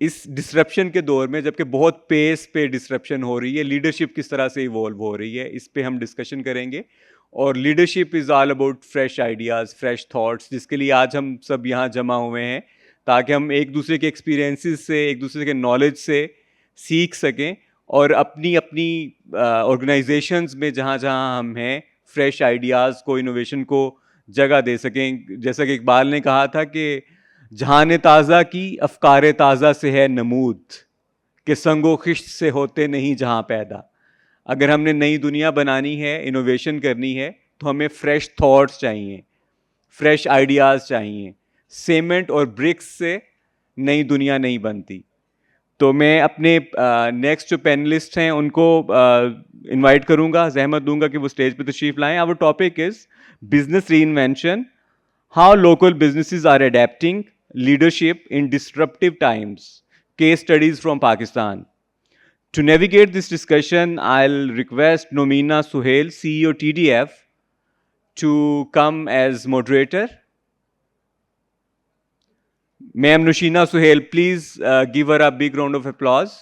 اس disruption کے دور میں، جبکہ بہت پیس پہ ڈسرپشن ہو رہی ہے، لیڈرشپ کس طرح سے ایوالو ہو رہی ہے، اس پہ ہم ڈسکشن کریں گے. اور leadership is all about fresh ideas, fresh thoughts, جس کے لیے آج ہم سب یہاں جمع ہوئے ہیں، تاکہ ہم ایک دوسرے کے ایکسپیرینسز سے، ایک دوسرے کے نالج سے سیکھ سکیں، اور اپنی اپنی آرگنائزیشنز میں جہاں جہاں ہم ہیں فریش آئیڈیاز کو، انوویشن کو جگہ دے سکیں. جیسا کہ اقبال نے کہا تھا کہ جہان تازہ کی افکار تازہ سے ہے نمود، کہ سنگ و خشت سے ہوتے نہیں جہاں پیدا. اگر ہم نے نئی دنیا بنانی ہے، انوویشن کرنی ہے، تو ہمیں فریش تھاٹس چاہیے، فریش آئیڈیاز چاہیے. سیمنٹ اور برکس سے نئی دنیا نہیں بنتی. تو میں اپنے نیکسٹ جو پینلسٹ ہیں ان کو انوائٹ کروں گا، زحمت دوں گا کہ وہ اسٹیج پہ تشریف لائیں. Our topic is business reinvention, how local businesses are adapting leadership in disruptive times. Case studies from Pakistan. To navigate this discussion, I'll request Nomina Suhail, CEO TDF, to come as moderator. Ma'am Nushina Suhail, please give her a big round of applause.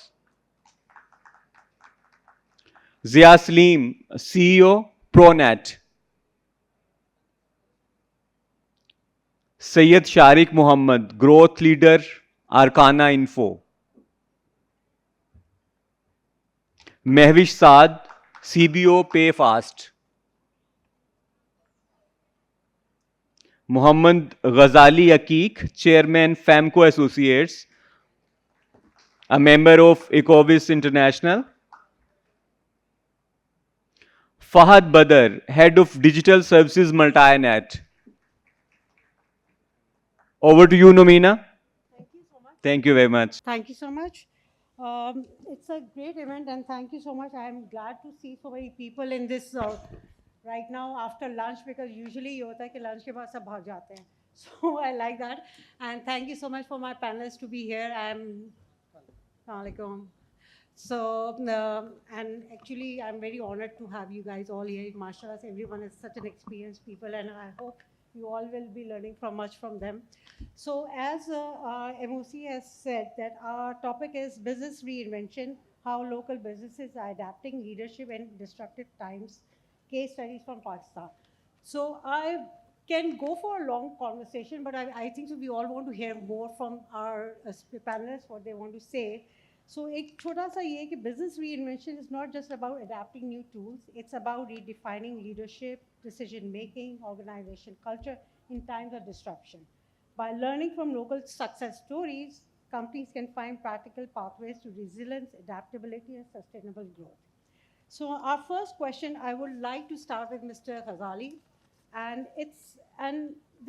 Zia Salim, CEO ProNet. Syed Sharik Muhammad, Growth Leader, Arcana Info. Mehwish Saad, CBO Payfast. Muhammad Ghazali Aqiq, Chairman FAMCO Associates, a member of Ecovis International. Fahad Badr, Head of Digital Services Multinet. Over to you, Nomina. Thank you so much. Thank you very much. Thank you so much. It's a great event, and thank you so much. I am glad to see so many people in this right now after lunch, because usually ये होता है कि lunch के बाद सब भाग जाते हैं. So I like that, and thank you so much for my panelists to be here. Assalamualaikum. So and actually I'm very honored to have you guys all here. Mashallah, everyone is such an experienced people, and I hope you all will be learning much from them. So as MOC has said, that our topic is business reinvention, how local businesses are adapting leadership in disruptive times, case studies from Pakistan. So I can go for a long conversation, but I think so we all want to hear more from our panelists, what they want to say. So ایک چھوٹا سا یہ کہ business reinvention is not just about adapting new tools, it's about redefining leadership, decision making, organization culture in times of disruption. By learning from local success stories, companies can find practical pathways to resilience, adaptability, and sustainable growth. So our first question, I would like to start with Mr. Ghazali, and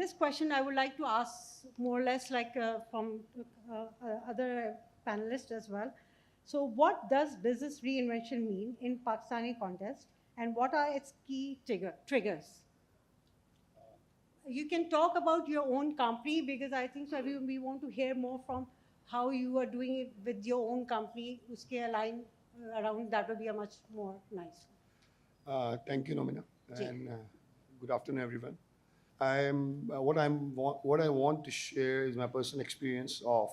this question I would like to ask more or less like from other panelists as well. So what does business reinvention mean in Pakistani context, and what are its key triggers? You can talk about your own company, because I think so we want to hear more from how you are doing it with your own company. Uske align around that will be a much more nice. Thank you, Nomina, and good afternoon, everyone. What I want to share is my personal experience of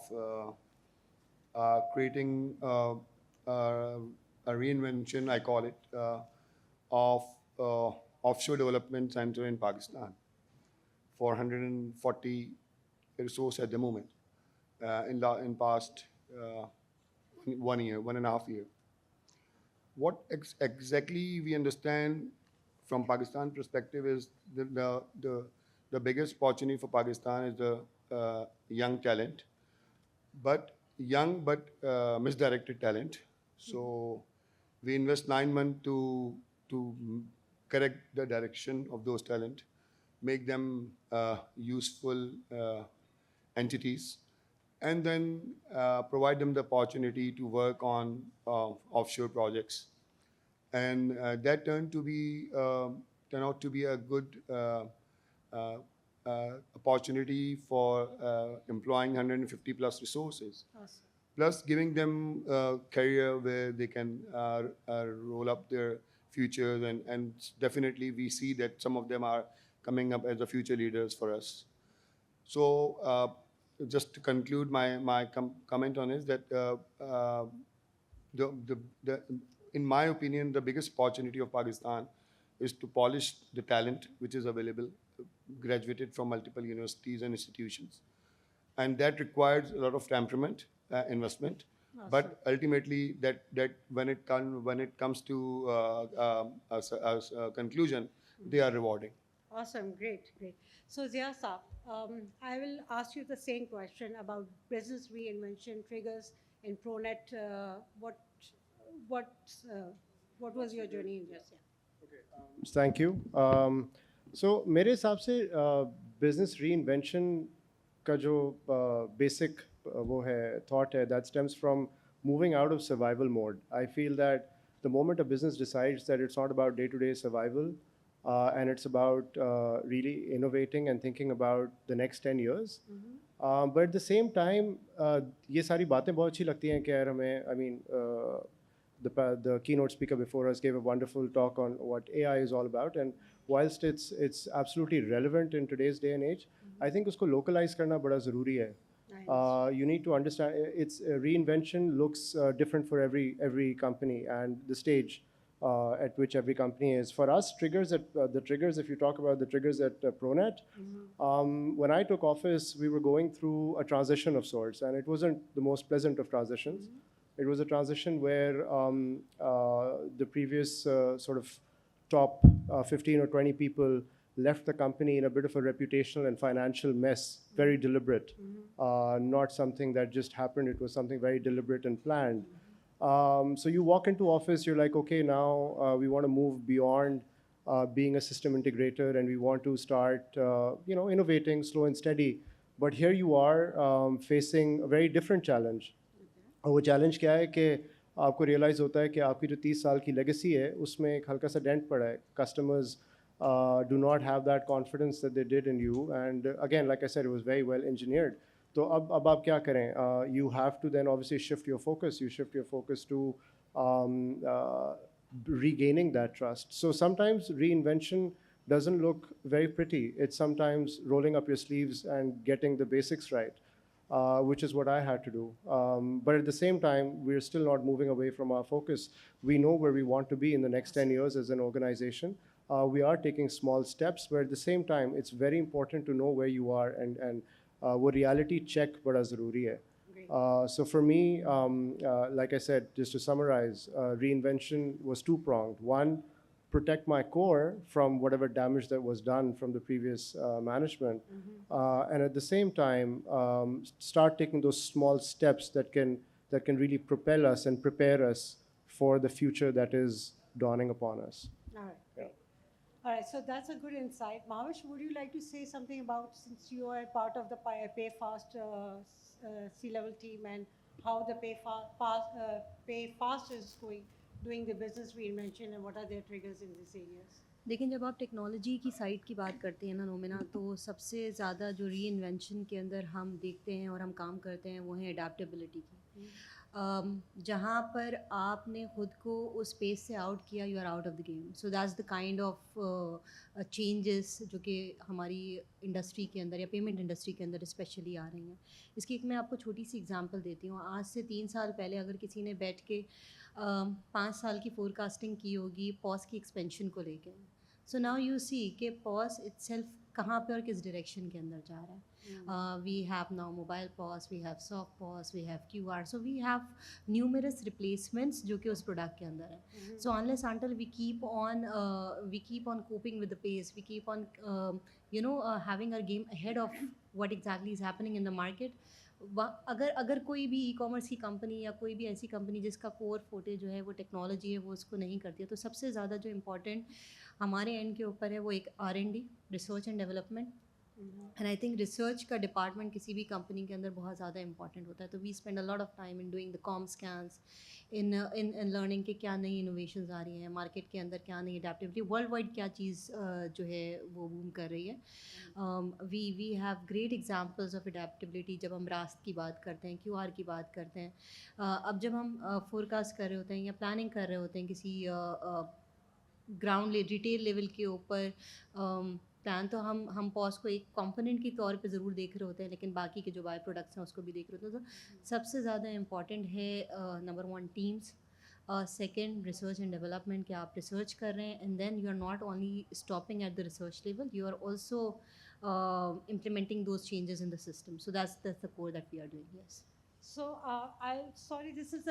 creating a reinvention, I call it, of offshore development center in Pakistan for 140 resource at the moment in past 1 year, 1.5 year. What exactly we understand from Pakistan perspective is the biggest opportunity for Pakistan is the young talent, but misdirected talent. So we invest 9 months to correct the direction of those talent, make them useful entities, and then provide them the opportunity to work on offshore projects. And that turned out to be a good opportunity for employing 150 plus resources. Awesome. Plus giving them a career where they can roll up their futures, and definitely we see that some of them are coming up as the future leaders for us. So just to conclude my comment on is that in my opinion, the biggest opportunity of Pakistan is to polish the talent which is available, graduated from multiple universities and institutions, and that requires a lot of temperament, investment. But ultimately, that when it comes to a conclusion, they are rewarding. Awesome, great, great. So Zia Saab, I will ask you the same question about business reinvention triggers in ProNet. What uh, what was your journey in this? Yeah. Thank you. So मेरे हिसाब से business reinvention का जो basic वो है thought है that stems from moving out of survival mode. I feel that the moment a business decides that it's not about day-to-day survival and it's about really innovating and thinking about the next 10 years. But at the same time, ये सारी बातें बहुत अच्छी लगती हैं कि यार हमें, I mean, the keynote speaker before us gave a wonderful talk on what AI is all about, and whilst it's absolutely relevant in today's day and age, I think उसको localize करना बड़ा ज़रूरी है. You need to understand its reinvention looks different for every company and the stage at which every company is. For us, the triggers, if you talk about the triggers at ProNet, when I took office, we were going through a transition of sorts, and it wasn't the most pleasant of transitions. It was a transition where the previous sort of top 15 or 20 people left the company in a bit of a reputational and financial mess, very deliberate, not something that just happened. It was something very deliberate and planned. So you walk into office, you're like, okay, now we want to move beyond being a system integrator, and we want to start, innovating slow and steady. But here you are facing a very different challenge. اور وہ challenge کیا ہے کہ آپ کو realise ہوتا ہے کہ آپ کی جو 30 سال کی لیگسی ہے اس میں ایک ہلکا سا ڈینٹ پڑا ہے. Customers do not have that confidence that they did in you, and again like I said it was very well engineered. تو اب آپ کیا کریں؟ You have to then obviously shift your focus to regaining that trust. So sometimes reinvention doesn't look very pretty. It's sometimes rolling up your sleeves and getting the basics right. Which is what I had to do. But at the same time, we're still not moving away from our focus. We know where we want to be in the next 10 years as an organization. We are taking small steps, but at the same time, it's very important to know where you are and what reality check bada zaruri hai. So for me, like I said, just to summarize, reinvention was two-pronged. One, protect my core from whatever damage that was done from the previous management, and at the same time start taking those small steps that can really propel us and prepare us for the future that is dawning upon us. All right. Yeah. All right, so that's a good insight. Mahavish, would you like to say something about, since you are part of the PayFast C-level team, and how the PayFast is doing the business reinvention, and what are their triggers in these areas? دیکھیں جب آپ technology کی site کی بات کرتے ہیں نا نومنا, تو سب سے زیادہ جو ری انوینشن کے اندر ہم دیکھتے ہیں اور ہم کام کرتے ہیں وہ ہیں اڈیپٹیبلٹی کی. جہاں پر آپ نے خود کو اس پیس سے آؤٹ کیا, you are out of the game. So that's the kind of changes جو کہ ہماری انڈسٹری کے اندر یا پیمنٹ انڈسٹری کے اندر اسپیشلی آ رہی ہیں. اس کی ایک میں آپ کو چھوٹی سی اگزامپل دیتی ہوں. آج سے 3 سال پہلے اگر کسی نے بیٹھ کے 5 سال کی فور کاسٹنگ کی ہوگی پوس کی ایکسپینشن کو لے کے, سو ناؤ یو سی کہ پوس اٹ سیلف کہاں پہ اور کس ڈائریکشن کے اندر جا رہا ہے. وی ہیو ناؤ موبائل پوس, we have soft POS, we have Q R, so we have numerous replacements جو کہ اس پروڈکٹ کے اندر ہے. So unless until we keep on coping with the pace, we keep on having our game ahead of what exactly is happening in the market. اگر کوئی بھی e commerce کی کمپنی یا کوئی بھی ایسی کمپنی جس کا کور فوٹے جو ہے وہ ٹیکنالوجی ہے وہ اس کو نہیں کرتی ہے, تو سب سے زیادہ جو امپورٹنٹ ہمارے اینڈ کے اوپر ہے وہ ایک R&D, research and development. And I think research کا ڈپارٹمنٹ کسی بھی کمپنی کے اندر بہت زیادہ امپورٹنٹ ہوتا ہے. تو we spend a lot of time in doing the کام اسکینس, ان لرننگ کہ کیا نئی انوویشنز آ رہی ہیں مارکیٹ کے اندر, کیا نئی اڈیپٹیوٹی ورلڈ وائڈ کیا چیز جو ہے وہ بوم کر رہی ہے. We have great examples of adaptability. جب ہم راست کی بات کرتے ہیں, کیو آر کی بات کرتے ہیں, اب جب ہم فور کاسٹ کر رہے ہوتے ہیں یا پلاننگ کر رہے ہوتے ہیں کسی گراؤنڈ ریٹیل لیول کے اوپر پلان تو ہم پاس کو ایک کمپوننٹ کے طور پہ ضرور دیکھ رہے ہوتے ہیں, لیکن باقی کے جو بائی پروڈکٹس ہیں اس کو بھی دیکھ رہے ہوتے ہیں. تو سب سے زیادہ امپورٹنٹ ہے number 1 teams, second research and development, کہ آپ ریسرچ کر رہے ہیں and then you are not only stopping at the research level, you are also implementing those changes in the system. So that's the core that we are doing. Yes. So, this is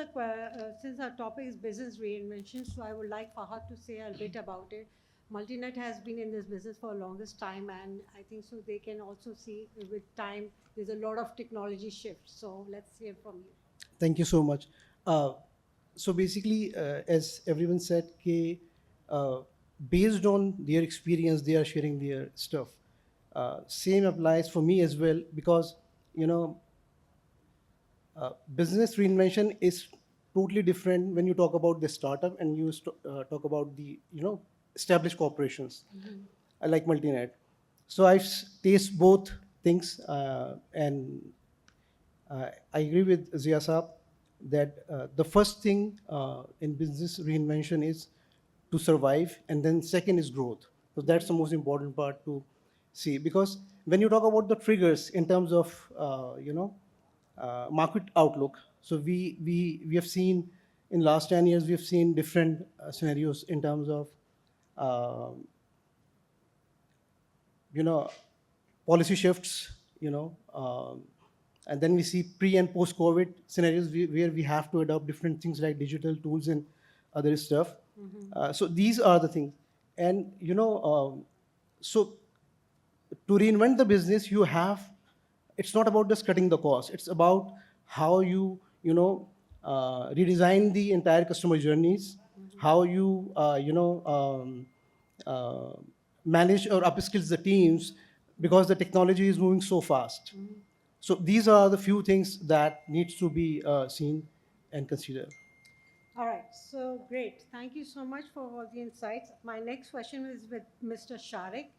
since our topic is business reinvention, so I would like Fahad to say a bit about it. Multinet has been in this business for the longest time, and I think so they can also see with time there's a lot of technology shift. So let's hear from you. Thank you so much. So basically, as everyone said, based on their experience, they are sharing their stuff. Same applies for me as well, because business reinvention is totally different when you talk about the startup and you talk about the established corporations. I like Multinet, so I've tasted both things, and I agree with Zia Saab that the first thing in business reinvention is to survive, and then second is growth. So that's the most important part to see, because when you talk about the triggers in terms of market outlook, so we have seen in last 10 years, we have seen different scenarios in terms of policy shifts, and then we see pre and post COVID scenarios where we have to adopt different things like digital tools and other stuff. So these are the things, and so to reinvent the business, it's not about just cutting the cost. It's about how you redesign the entire customer journeys, how you manage or upskills the teams, because the technology is moving so fast. So these are the few things that needs to be seen and considered. All right, so great. Thank you so much for all the insights. My next question is with Mr. Sharik.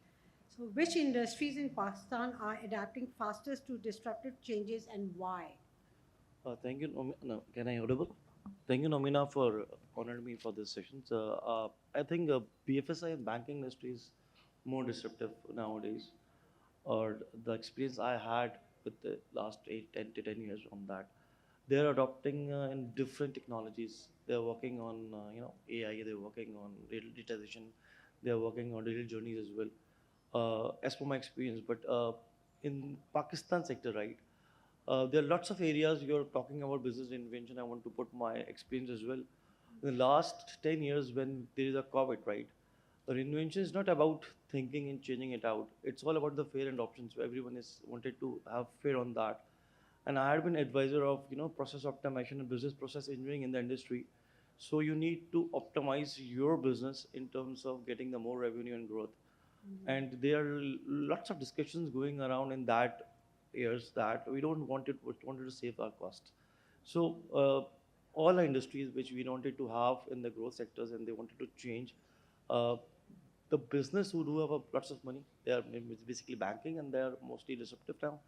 So which industries in Pakistan are adapting fastest to disruptive changes and why? Thank you, can I audible? Thank you, Nomina, for honoring me for this session. So, I think BFSI and banking industry is more disruptive nowadays. Or the experience I had with the last 10 to 10 years on that, they're adopting in different technologies. They're working on AI. They're working on digitization. They're working on digital journeys as well. As per my experience, but in Pakistan sector, right, there are lots of areas you're talking about business reinvention. I want to put my experience as well. In the last 10 years, when there is a COVID, right, the reinvention is not about thinking and changing it out. It's all about the fair and options. So everyone is wanted to have fair on that. And I had been advisor of process optimization and business process engineering in the industry. So you need to optimize your business in terms of getting the more revenue and growth. And there are lots of discussions going around in that years that we wanted to save our costs. So all our industries which we wanted to have in the growth sectors, and they wanted to change. The business who do have lots of money, they are basically banking, and they are mostly disruptive now.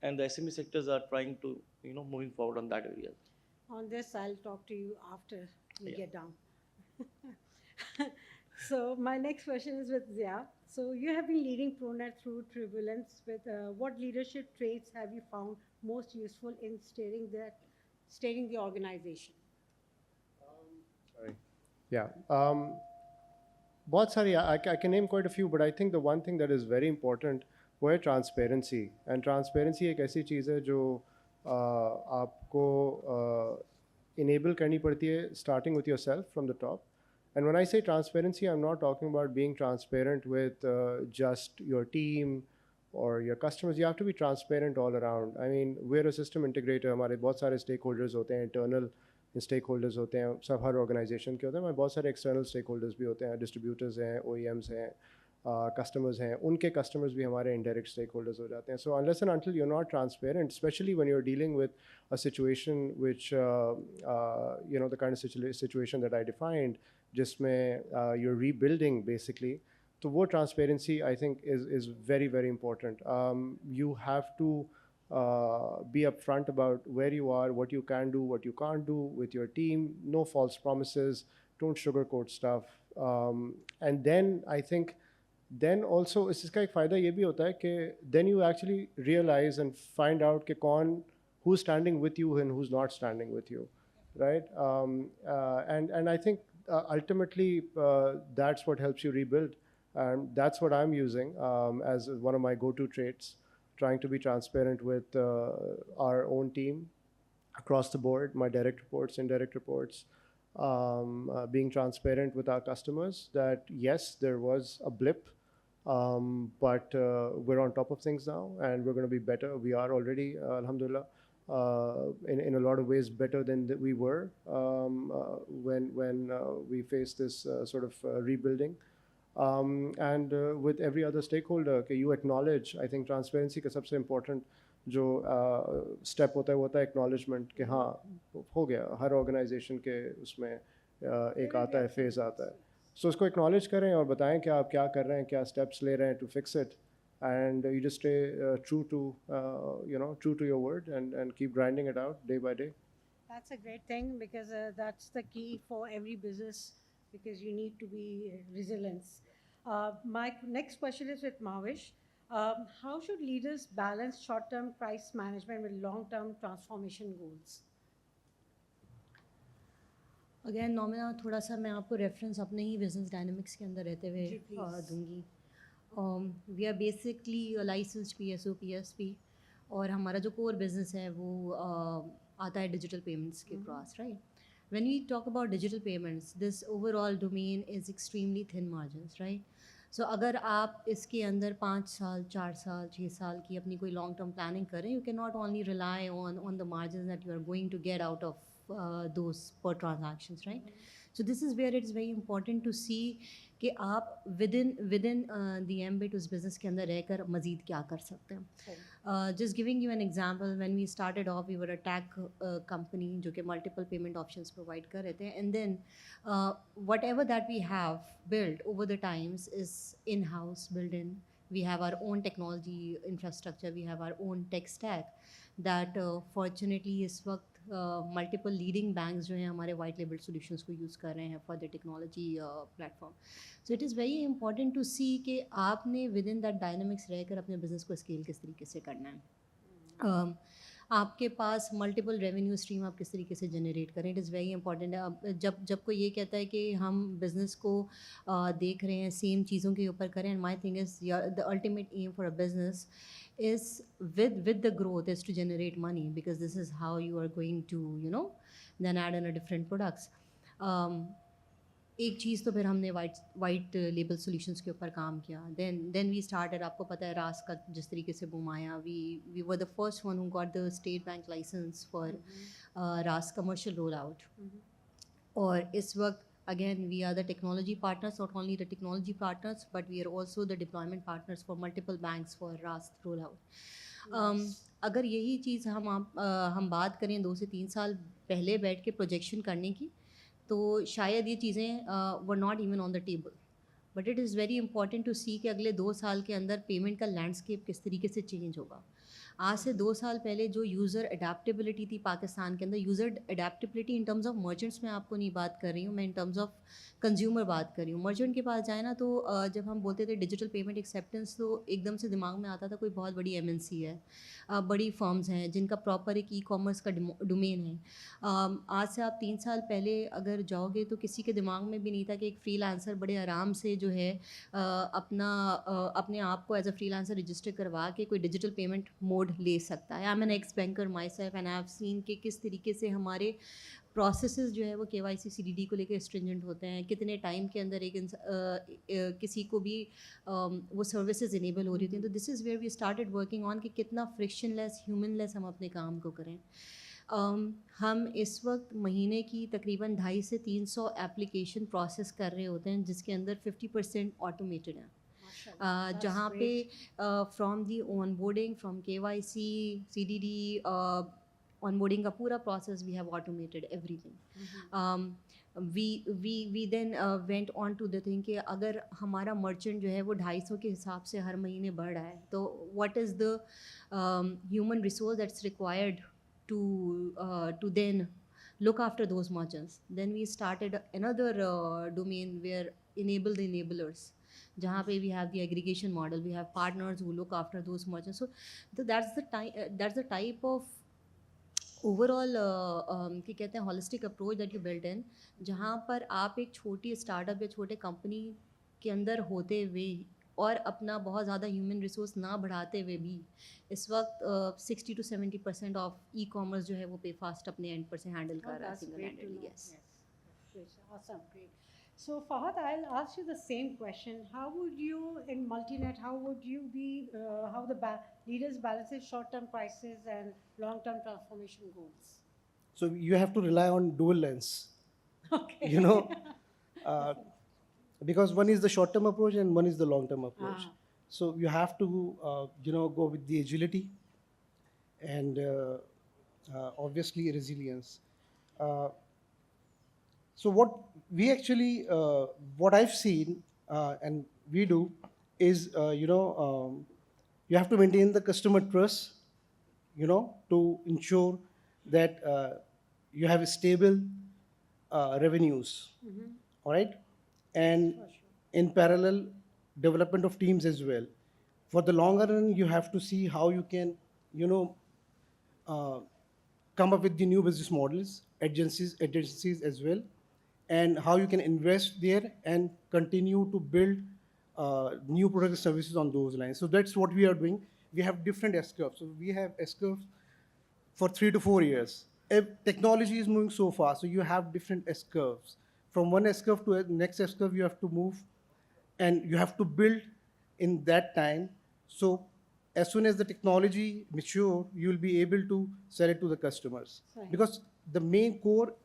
And the SME sectors are trying to moving forward on that area. On this, I'll talk to you after we get down. So my next question is with Zia. So you have been leading Pronet through turbulence. With what leadership traits have you found most useful in steering the organization? Sorry. Yeah. بہت ساری I can name quite a few, but I think the one thing that is very important وہ ہے transparency. And transparency ایک ایسی چیز ہے جو آپ کو انیبل کرنی پڑتی ہے starting with your self from the top. And when I say transparency, I'm not talking about being transparent with just your team or your customers. You have to be transparent all around. I mean, we're a system integrator. ہمارے بہت سارے stake holders ہوتے ہیں, internal stake holders ہوتے ہیں, سب ہر organization کے ہوتے ہیں. ہمارے بہت سارے ایکسٹرنل اسٹیک ہولڈرز بھی ہوتے ہیں, ڈسٹریبیوٹرز ہیں, OEMs ہیں, کسٹمرز ہیں. ان کے کسٹمرز بھی ہمارے انڈائریکٹ اسٹیک ہولڈرز ہو جاتے ہیں. سو unless and until you're not transparent, especially when you're dealing with a situation which the kind of situation that I defined, جس میں you're rebuilding basically, تو وہ transparency I think is very very important. You have to be upfront about where you are, what you can do, what you can't do with your team. No false promises, don't sugarcoat stuff. And then I think then also इसका एक फ़ायदा ये भी होता है कि then you actually realize and find out कि कौन who's standing with you and who's not standing with you, right? And I think ultimately that's what helps you rebuild, and that's what I'm using as one of my go-to traits, trying to be transparent with our own team across the board, my direct reports, indirect reports, being transparent with our customers that yes, there was a blip, but we're on top of things now and we're going to be better. We are already, alhamdulillah, in a lot of ways better than we were when we faced this sort of rebuilding. And with every other stakeholder, you acknowledge, I think transparency का सबसे important जो step होता है वो होता है acknowledgement कि हाँ हो गया, हर organization के उसमें एक आता है phase आता है. So उसको acknowledge करें और बताएं कि आप क्या कर रहे हैं, क्या steps ले रहे हैं to fix it, and you just stay true to your word and keep grinding it out day by day. That's a great thing, because that's the key for every business, because you need to be resilient. My next question is with Mavish. How should leaders balance short-term price management with long-term transformation goals? Again Namina थोड़ा सा मैं आपको reference अपने ही business dynamics के अंदर रहते हुए जी, please. दूंगी. We are basically licensed PSO PSP, और हमारा जो कोर बिजनेस है वो आता है डिजिटल पेमेंट्स के cross, right? When we talk about digital payments, this overall domain is extremely thin margins, right? So अगर आप इसके अंदर 5 साल 4 साल 6 साल की अपनी कोई लॉन्ग टर्म प्लानिंग करें, you can not only rely on the margin that you are going to get out of those per transactions, right? So this is where it's very important to see कि आप within the ambit उस business के अंदर रहकर मज़ीद क्या कर सकते हैं. Just giving you an example, when we started off, we were a tech company जो कि multiple payment options provide कर रहे थे, and then whatever that we have built over the times is in-house, built in. We have our own technology infrastructure, we have our own tech stack that fortunately इस वक्त multiple leading banks जो हैं हमारे white label solutions को use कर रहे हैं for the technology platform. So it is very important to see कि आपने विद इन दैट डायनामिक्स रहकर अपने बिजनेस को स्केल किस तरीके से करना है. आपके पास मल्टीपल रेवेन्यू स्ट्रीम आप किस तरीके से जनरेट करें, इट इज़ वेरी इंपॉर्टेंट. जब कोई ये कहता है कि हम बिज़नेस को देख रहे हैं सेम चीज़ों के ऊपर करें, and my thing is the ultimate aim for a business is with the growth is to generate money, because this is how you are going to then add in a different products. एक चीज़ तो फिर हमने white label solutions के ऊपर काम किया. Then we started, आपको पता है रास का जिस तरीके से बूम आया, we were the first one who got the State Bank license for Raast commercial roll out. और इस वक्त again we are the technology partners, not only the technology partners but we are also the deployment partners for multiple banks for Rust rollout. अगर यही चीज़ हम बात करें 2 से 3 साल पहले बैठ के प्रोजेक्शन करने की, तो शायद ये चीज़ें were not even on the table. But it is very important to see कि अगले 2 साल के अंदर पेमेंट का लैंडस्केप किस तरीके से चेंज होगा. आज से 2 साल पहले जो यूज़र अडेप्टेबिलिटी थी पाकिस्तान के अंदर, user adaptability in terms of merchants में आपको नहीं बात कर रही हूँ मैं, इन टर्म्स ऑफ कंज्यूमर बात कर रही हूँ. मर्चेंट के पास जाए ना तो जब हम बोलते थे डिजिटल पेमेंट एक्सेप्टेंस, तो एकदम से दिमाग में आता था कोई बहुत बड़ी MNC है, बड़ी फर्म्स हैं जिनका प्रॉपर एक ई-कॉमर्स का डोमेन है. आज से आप 3 साल पहले अगर जाओगे तो किसी के दिमाग में भी नहीं था कि एक फ्रीलांसर बड़े आराम से जो है अपने आप को एज अ फ्रीलांसर रजिस्टर करवा के कोई डिजिटल पेमेंट मोड ले सकता है. I am an ex banker myself and I have seen कि किस तरीके से हमारे प्रोसेसेस जो है वो KYC CDD को लेकर स्ट्रिंजेंट होते हैं, कितने टाइम के अंदर किसी को भी वो सर्विसेज इनेबल हो रही थी. तो this is where we started working on कि कितना फ्रिक्शनलेस ह्यूमनलेस हम अपने काम को करें. हम इस वक्त महीने की तकरीबन 250 से 300 एप्लीकेशन प्रोसेस कर रहे होते हैं जिसके अंदर 50% ऑटोमेटेड है. जहाँ पे from the onboarding, from KYC CDD, onboarding का पूरा process we have automated everything. We then went on to the thing कि अगर हमारा मर्चेंट जो है वो 250 के हिसाब से हर महीने बढ़ रहा है, तो what is the human resource that's required to then look after those merchants. Then we started another domain where enable the enablers. jahan pe we have the aggregation model, we have partners who look after those merchants. So that's the type of overall کہ کہتے ہیں holistic approach that you build in, جہاں پر آپ ایک چھوٹی start up یا چھوٹے کمپنی کے اندر ہوتے ہوئے اور اپنا بہت زیادہ ہیومن ریسورس نہ بڑھاتے ہوئے بھی اس وقت 60-70% آف ای کامرس جو ہے وہ پے فاسٹ اپنے اینڈ پر سے ہینڈل کر رہا ہے single handedly. Yes. Yes, awesome, great. So Fahad, I'll ask you the same question. How would you, in Multinet, how would you be, how the leaders balances short-term crisis and long-term transformation goals? So you have to rely on dual lens. Okay. You know, because one is the short-term approach and one is the long-term approach. So you have to, go with the agility and obviously resilience. So what we actually, what I've seen and we do is, you have to maintain the customer trust, to ensure that you have stable revenues. All right? And in parallel, development of teams as well. For the longer run, you have to see how you can, come up with the new business models, agencies as well, and how you can invest there and continue to build new products and services on those lines. So that's what we are doing. We have different S-curves. So we have S-curves for 3 to 4 years. Technology is moving so fast, so you have different S-curves. From one S-curve to the next S-curve, you have to move, and you have to build in that time. So as soon as the technology mature, you will be able to sell it to the customers. Right. Because the main core,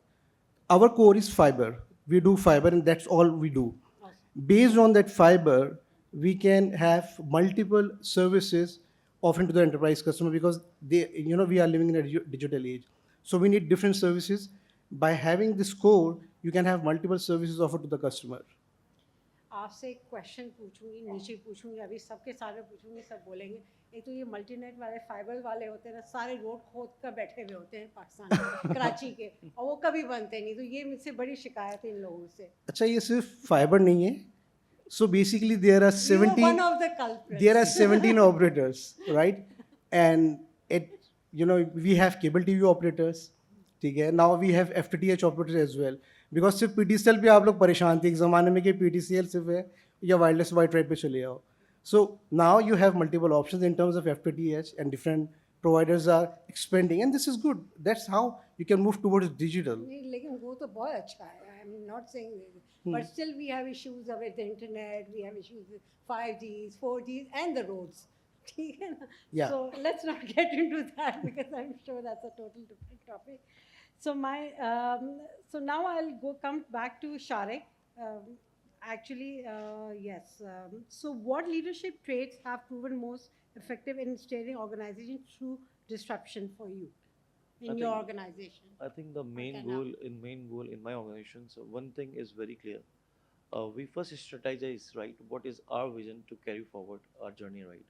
our core is fiber. We do fiber, and that's all we do. Awesome. Based on that fiber, we can have multiple services offered to the enterprise customer, because they, we are living in a digital age. So we need different services. By having this core, you can have multiple services offered to the customer. آپ سے ایک question پوچھوں گی, نیچے پوچھوں گی, ابھی سب کے سارے پوچھوں گی, سب بولیں گے. ایک تو یہ ملٹی نیٹ والے فائبر والے ہوتے ہیں نا, سارے روڈ کھود کر بیٹھے ہوئے ہوتے ہیں پاکستان میں, کراچی کے, اور وہ کبھی بنتے نہیں. تو یہ مجھ سے بڑی شکایت ہے ان لوگوں سے. اچھا, یہ صرف فائبر نہیں ہے. So basically there are 17 one of the culprits. there are 17 operators, right? And we have cable TV operators. ٹھیک ہے, now we have FTTH operators as well. Because صرف PTCL پہ آپ لوگ پریشان تھے ایک زمانے میں کہ PTCL صرف ہے یا وائرلیس وائی ٹرائی پہ چلے آؤ. So now you have multiple options in terms of FTTH, and different providers are expanding, and this is good. That's how you can move towards digital. لیکن وہ تو بہت اچھا ہے. I am not saying this, but still we have issues with the internet, we have issues with 5Gs, 4Gs and the roads. ٹھیک ہے نا. Yeah. So let's not get into that, because I'm sure that's a total different topic. So so now I'll come back to Sharik. Yes. So what leadership traits have proven most effective in steering organization through disruption for you in your organization? I think the main goal in my organization, so one thing is very clear. We first strategize, right, what is our vision to carry forward our journey, right?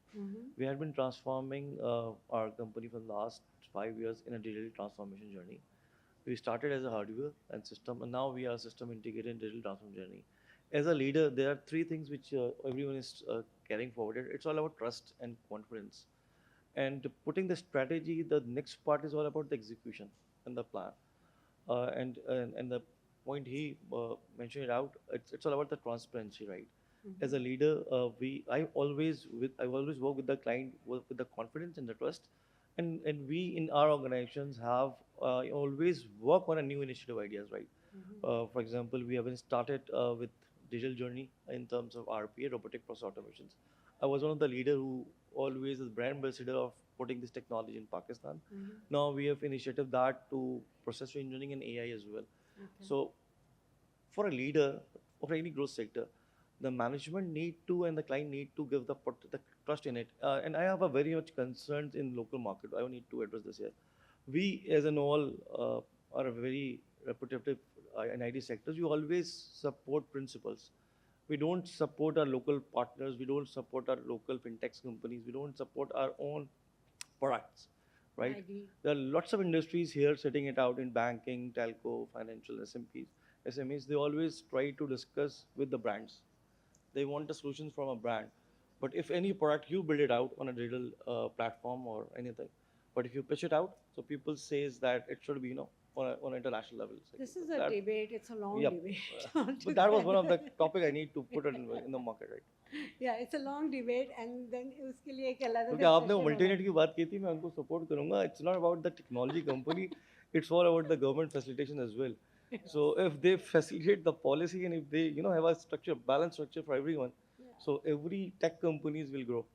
We have been transforming our company for the last 5 years in a digital transformation journey. We started as a hardware and system, and now we are a system integrated in digital transformation journey. As a leader, there are 3 things which everyone is carrying forward. It's all about trust and confidence. And putting the strategy, the next part is all about the execution and the plan. And the point he mentioned it out, it's all about the transparency, right? As a leader, I always work with the client with the confidence and the trust. And we in our organizations have always work on a new initiative ideas, right? For example, we have been started with digital journey in terms of RPA, robotic process automations. I was one of the leader who always is brand ambassador of putting this technology in Pakistan. Now we have initiative that to process engineering and AI as well. Okay. So for a leader of any growth sector, the management need to and the client need to give the trust in it. And I have a very much concerns in local market. I need to address this here. We as an all are a very reputable in IT sectors. We always support principles. We don't support our local partners. We don't support our local fintech companies. We don't support our own products, right? I agree. There are lots of industries here setting it out in banking, telco, financial, SMEs. They always try to discuss with the brands, They want the solutions from a brand. But if any product you build it out on a digital platform or anything, but if you pitch it out, so people says that it should be, on an international level. It's like, This is a that- debate, it's a long Yep. debate. But that was one of the topic I need to put it in the market, right? Yeah, it's a long debate and then उसके लिए एक अलग क्योंकि आपने वो मल्टीनेट की बात की थी, मैं उनको सपोर्ट करूंगा. It's not about the technology company, it's all about the government facilitation as well. So if they facilitate the policy and if they have a structure, balanced structure for everyone, so every tech companies will grow.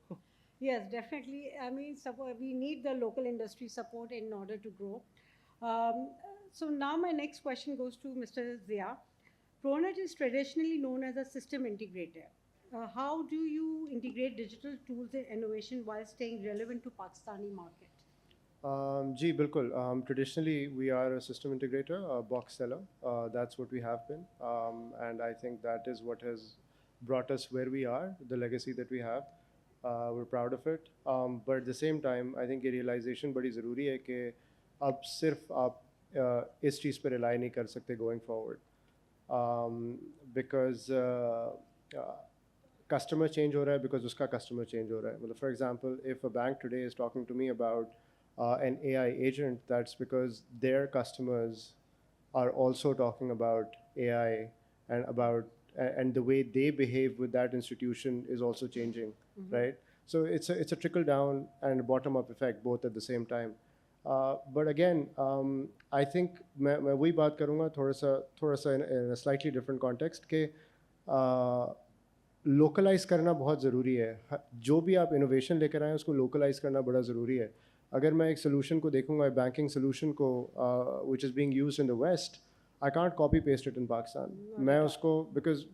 Yes, definitely. I mean, we need the local industry support in order to grow. So now my next question goes to Mr. Zia. Pronet is traditionally known as a system integrator. How do you integrate digital tools and innovation while staying relevant to Pakistani market? जी बिल्कुल. Traditionally we are a system integrator, a box seller. That's what we have been, and I think that is what has brought us where we are, the legacy that we have. We're proud of it, but at the same time I think ये realization बड़ी ज़रूरी है कि अब सिर्फ आप इस चीज़ पर rely नहीं कर सकते going forward, because customer change हो रहा है, because उसका customer change हो रहा है. मतलब for example, if a bank today is talking to me about an AI agent, that's because their customers are also talking about AI and the way they behave with that institution is also changing, right? So it's a trickle down and bottom up effect both at the same time. But again, I think मैं वही बात करूँगा थोड़ा सा in a slightly different context कि localise करना बहुत ज़रूरी है. जो भी आप इनोवेशन लेकर आएँ उसको लोकलाइज करना बड़ा ज़रूरी है. अगर मैं एक सोल्यूशन को देखूंगा, बैंकिंग सोल्यूशन को which is being used in the West, I can't copy paste it in Pakistan. मैं उसको, बिकॉज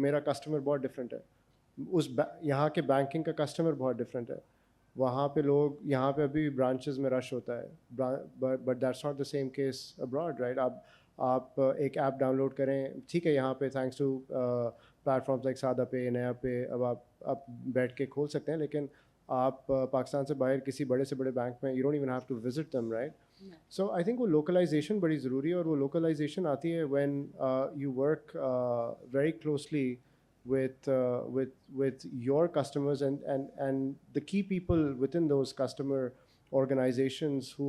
मेरा कस्टमर बहुत डिफरेंट है, यहाँ के बैंकिंग का कस्टमर बहुत डिफरेंट है. वहाँ पे लोग, यहाँ पे अभी ब्रांचेस में रश होता है, but that's not the same case abroad, right? आप एक ऐप डाउनलोड करें, ठीक है, यहाँ पे थैंक्स टू प्लेटफॉर्म्स लाइक सादा पे, नया पे, अब आप बैठ के खोल सकते हैं, लेकिन आप पाकिस्तान से बाहर किसी बड़े से बड़े बैंक में, you don't even have to visit them, right? So I think वो लोकलाइजेशन बड़ी ज़रूरी है, और वो लोकलाइजेशन आती है when you work very closely with your customers and the key people within those customer organizations who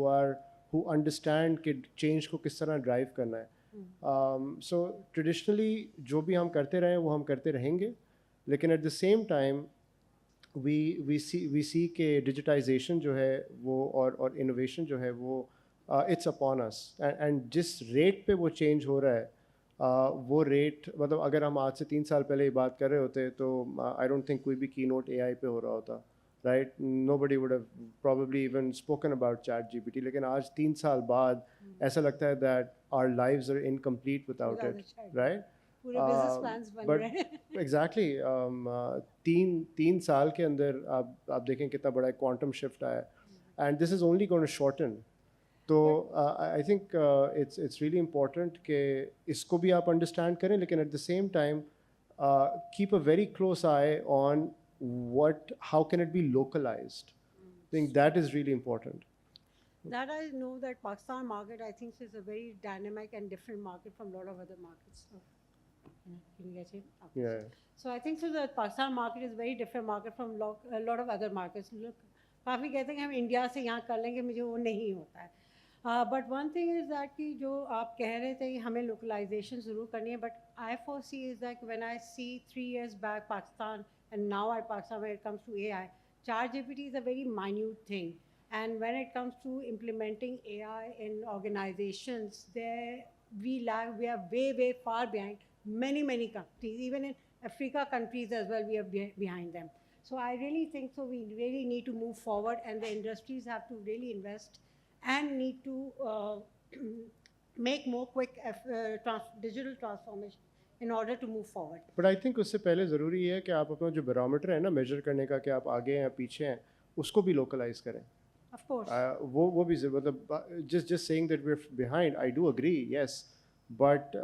understand कि change को किस तरह drive करना है. So traditionally जो भी हम करते रहे वो हम करते रहेंगे, लेकिन at the same time we see कि digitization जो है वो और innovation जो है वो it's upon us, and जिस rate पे वो change हो रहा है, वो रेट, मतलब अगर हम आज से 3 साल पहले ये बात कर रहे होते तो आई डोंट थिंक कोई भी की नोट AI पे हो रहा होता, right? Nobody would have probably even spoken about chat GPT. लेकिन आज 3 साल बाद ऐसा लगता है that our lives are incomplete without it, right? पूरे बिजनेस प्लान्स बन रहे हैं. एग्जैक्टली. 3 साल के अंदर आप देखें कितना बड़ा क्वांटम शिफ्ट आया, and this is only going to shorten. तो I think it's really important कि इसको भी आप अंडरस्टैंड करें, लेकिन at the same time keep a very close eye on how can it be localized. I think that is really important. That I know that Pakistan market, I think, is a very dynamic and different market from a lot of other markets. So, can you get it? Okay. Yeah. So I think so the Pakistan market is very different market from a lot of other markets. Look, काफ़ी कहते हैं कि हम India से यहाँ कर लेंगे, मुझे वो नहीं होता है. But one thing is that कि जो आप कह रहे थे कि हमें लोकलाइजेशन ज़रूर करनी है, but I foresee is that when I see 3 years back Pakistan and now at Pakistan when it comes to AI, ChatGPT is a very minute thing, and when it comes to implementing AI in organizations, we are way far behind many countries, even in Africa countries as well, we are behind them. So I really think so we really need to move forward, and the industries have to really invest and need to make more quick digital transformation in order to move forward. But I think उससे पहले ज़रूरी है कि आप अपना जो barometer है ना मेजर करने का, कि आप आगे हैं पीछे हैं, उसको भी लोकलाइज करें. Of course. वो भी मतलब just saying that we're behind, I do agree, yes, but